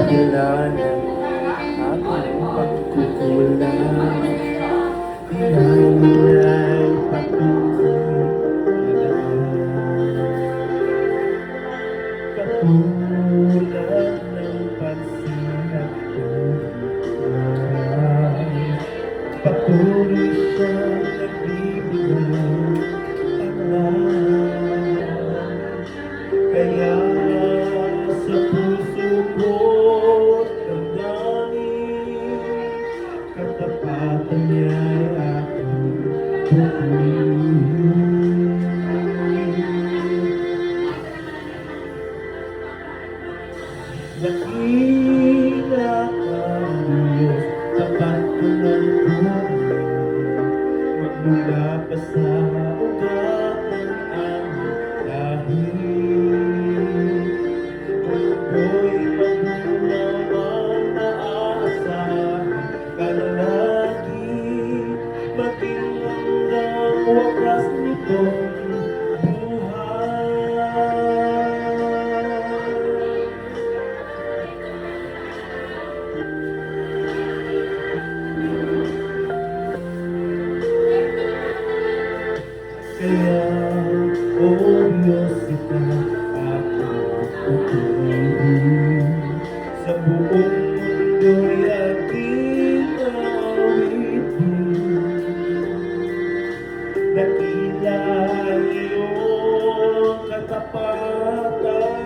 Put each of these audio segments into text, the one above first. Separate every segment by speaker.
Speaker 1: dahilan ng aking pagkukulang. Ngayon ay patuloy na katulad ng pansin at tulad. Patuloy siyang nagbibigay alam. Kaya sa puso ko't damdamin, katapatan niya'y aking pupurihin. Dakila ang Diyos, tapat ko ng tunay, magmula pa sa ugat ng aming lahir. Ako'y magunaman na aasahan ka na lagi, maging hanggang wakas nitong kaya, oh Diyos, ika aking pupurihin. Sa buong mundo'y aking awitin. Dakila ang iyong katapatan,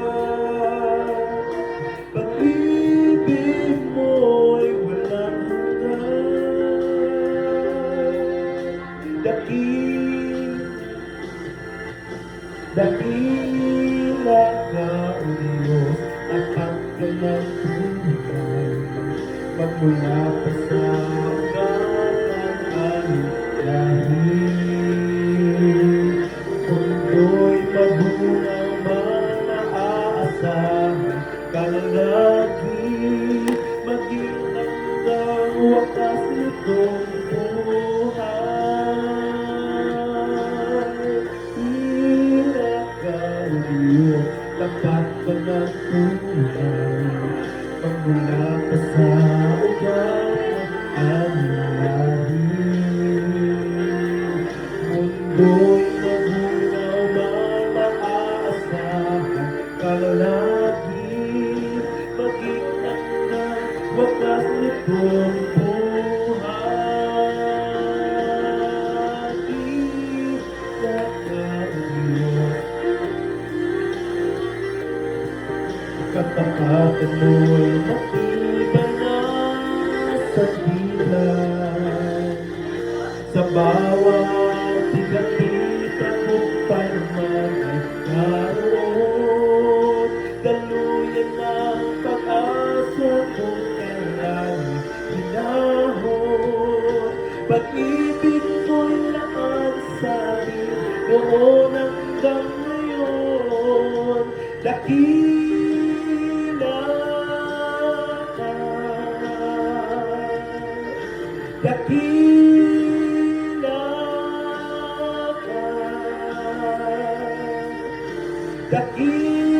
Speaker 1: pag-ibig mo'y walang hanggan. Dakila ka, O Diyos, tapat ka ng tunay, magmula pa sa ugat ng aming lahir. Mundo'y mabunaw man naaasahan ka na lagi, maging hanggang wakas nitong tapat ka ng tunay, magmula pa sa ugat ng aming lahir. Mundo'y magunaw man maaasahan ka na lagi, maging hanggang wakas nitong buhay. Isa ka, O Diyos, katapatan mo'y matibay na sa bilang. Sa bawat tigatita kung paman ay naroon, daluyan ang pag-asa kung kailan hinahon. Pag-ibig mo'y laan sa akin noon hanggang ngayon. Dakila ka, dakila ka, dakila